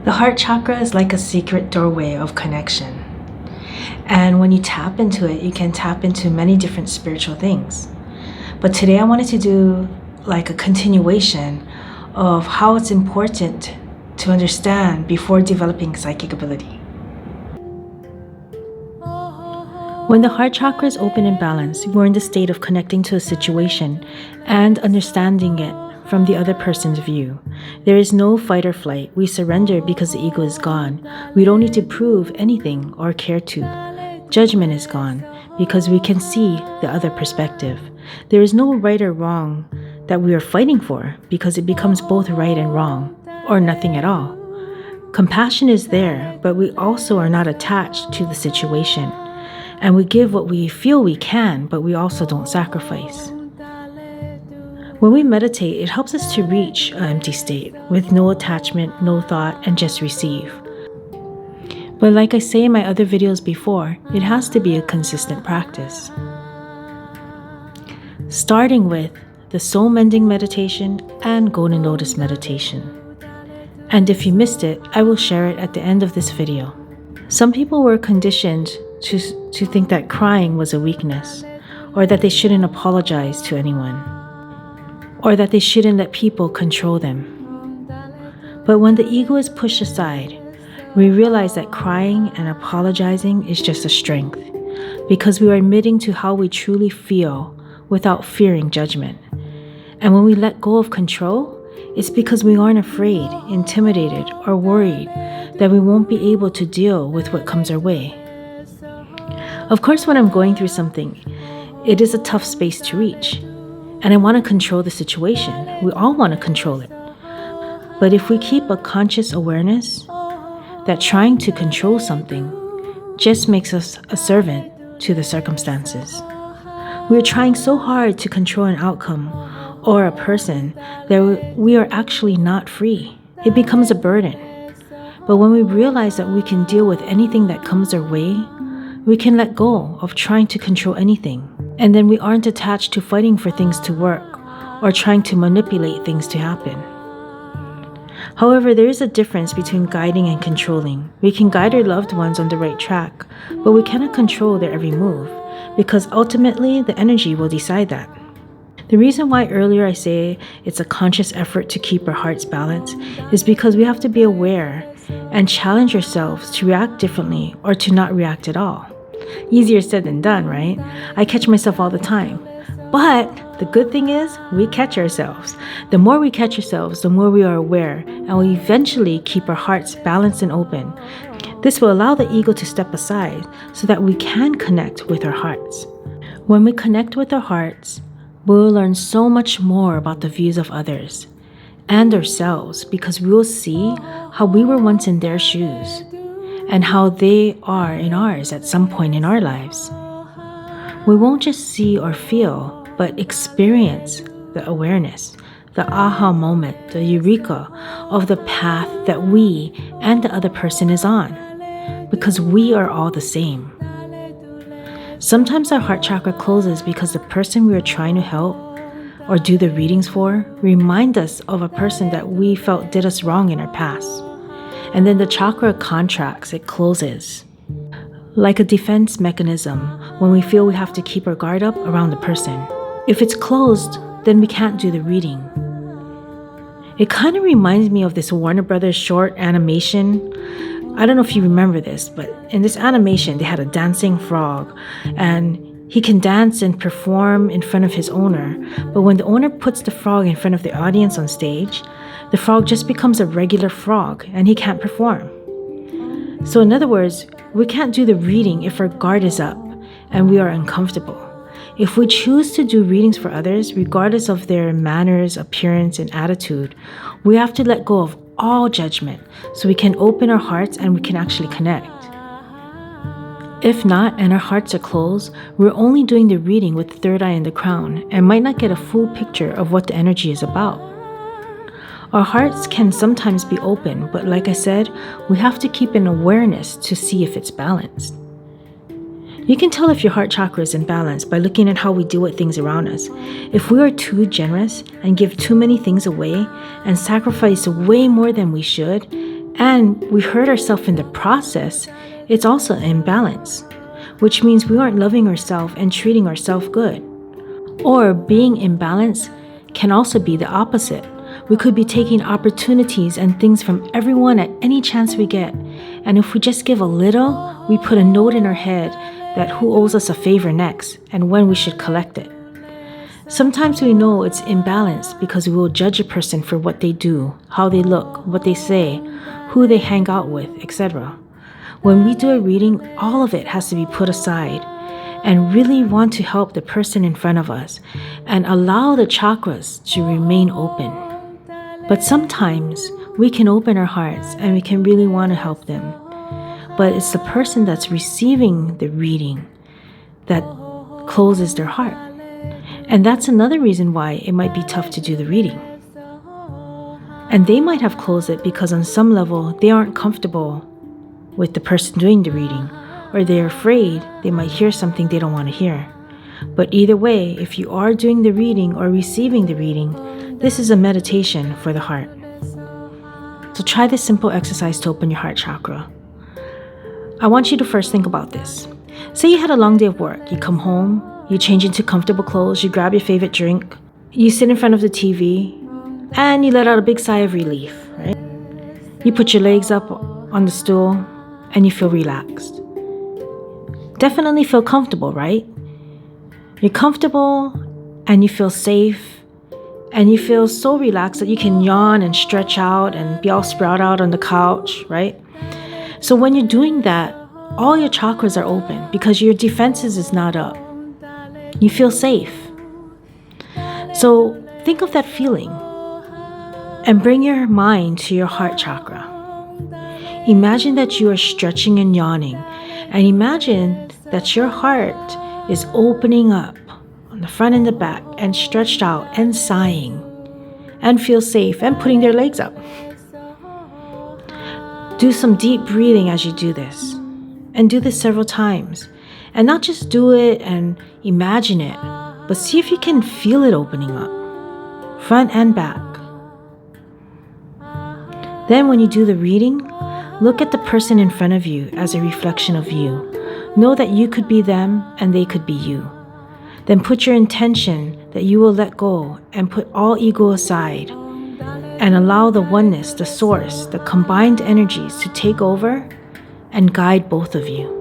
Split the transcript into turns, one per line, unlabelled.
The heart chakra is like a secret doorway of connection. And when you tap into it, you can tap into many different spiritual things. But today I wanted to do like a continuation of how it's important to understand before developing psychic ability. When the heart chakra is open and balanced, we're in the state of connecting to a situation and understanding it from the other person's view. There is no fight or flight. We surrender because the ego is gone. We don't need to prove anything or care to. Judgment is gone because we can see the other perspective. There is no right or wrong that we are fighting for because it becomes both right and wrong, or nothing at all. Compassion is there, but we also are not attached to the situation. And we give what we feel we can, but we also don't sacrifice. When we meditate, it helps us to reach an empty state with no attachment, no thought, and just receive. But like I say in my other videos before, it has to be a consistent practice. Starting with the soul mending meditation and golden lotus meditation. And if you missed it, I will share it at the end of this video. Some people were conditioned to think that crying was a weakness, or that they shouldn't apologize to anyone, or that they shouldn't let people control them. But when the ego is pushed aside, we realize that crying and apologizing is just a strength, because we are admitting to how we truly feel without fearing judgment. And when we let go of control, it's because we aren't afraid, intimidated, or worried that we won't be able to deal with what comes our way. Of course, when I'm going through something, it is a tough space to reach, and I want to control the situation. We all want to control it. But if we keep a conscious awareness that trying to control something just makes us a servant to the circumstances. We're trying so hard to control an outcome or a person that we are actually not free. It becomes a burden. But when we realize that we can deal with anything that comes our way, we can let go of trying to control anything. And then we aren't attached to fighting for things to work or trying to manipulate things to happen. However, there is a difference between guiding and controlling. We can guide our loved ones on the right track, but we cannot control their every move, because ultimately the energy will decide that. The reason why earlier I say it's a conscious effort to keep our hearts balanced is because we have to be aware and challenge ourselves to react differently or to not react at all. Easier said than done, right? I catch myself all the time. But the good thing is we catch ourselves. The more we catch ourselves, the more we are aware, and we eventually keep our hearts balanced and open. This will allow the ego to step aside so that we can connect with our hearts. When we connect with our hearts, we will learn so much more about the views of others and ourselves, because we will see how we were once in their shoes and how they are in ours at some point in our lives. We won't just see or feel, but experience the awareness, the aha moment, the eureka of the path that we and the other person is on, because we are all the same. Sometimes our heart chakra closes because the person we are trying to help or do the readings for remind us of a person that we felt did us wrong in our past. And then the chakra contracts, it closes. Like a defense mechanism when we feel we have to keep our guard up around the person. If it's closed, then we can't do the reading. It kind of reminds me of this Warner Brothers short animation. I don't know if you remember this, but in this animation, they had a dancing frog, and he can dance and perform in front of his owner. But when the owner puts the frog in front of the audience on stage, the frog just becomes a regular frog and he can't perform. So in other words, we can't do the reading if our guard is up and we are uncomfortable. If we choose to do readings for others, regardless of their manners, appearance, and attitude, we have to let go of all judgment so we can open our hearts and we can actually connect. If not, and our hearts are closed, we're only doing the reading with the third eye and the crown and might not get a full picture of what the energy is about. Our hearts can sometimes be open, but like I said, we have to keep an awareness to see if it's balanced. You can tell if your heart chakra is in balance by looking at how we deal with things around us. If we are too generous and give too many things away and sacrifice way more than we should, and we hurt ourselves in the process, it's also an imbalance, which means we aren't loving ourselves and treating ourselves good. Or being imbalanced can also be the opposite. We could be taking opportunities and things from everyone at any chance we get. And if we just give a little, we put a note in our head that who owes us a favor next and when we should collect it. Sometimes we know it's imbalanced because we will judge a person for what they do, how they look, what they say, who they hang out with, etc. When we do a reading, all of it has to be put aside and really want to help the person in front of us and allow the chakras to remain open. But sometimes we can open our hearts and we can really want to help them. But it's the person that's receiving the reading that closes their heart. And that's another reason why it might be tough to do the reading. And they might have closed it because on some level they aren't comfortable with the person doing the reading, or they're afraid they might hear something they don't want to hear. But either way, if you are doing the reading or receiving the reading, this is a meditation for the heart. So try this simple exercise to open your heart chakra. I want you to first think about this. Say you had a long day of work. You come home, you change into comfortable clothes, you grab your favorite drink, you sit in front of the TV, and you let out a big sigh of relief, right? You put your legs up on the stool and you feel relaxed. Definitely feel comfortable, right? You're comfortable and you feel safe and you feel so relaxed that you can yawn and stretch out and be all spread out on the couch, right? So when you're doing that, all your chakras are open because your defenses is not up. You feel safe. So think of that feeling and bring your mind to your heart chakra. Imagine that you are stretching and yawning, and imagine that your heart is opening up on the front and the back and stretched out and sighing and feel safe and putting their legs up. Do some deep breathing as you do this, and do this several times. And not just do it and imagine it, but see if you can feel it opening up, front and back. Then when you do the reading, look at the person in front of you as a reflection of you. Know that you could be them and they could be you. Then put your intention that you will let go and put all ego aside and allow the oneness, the source, the combined energies to take over and guide both of you.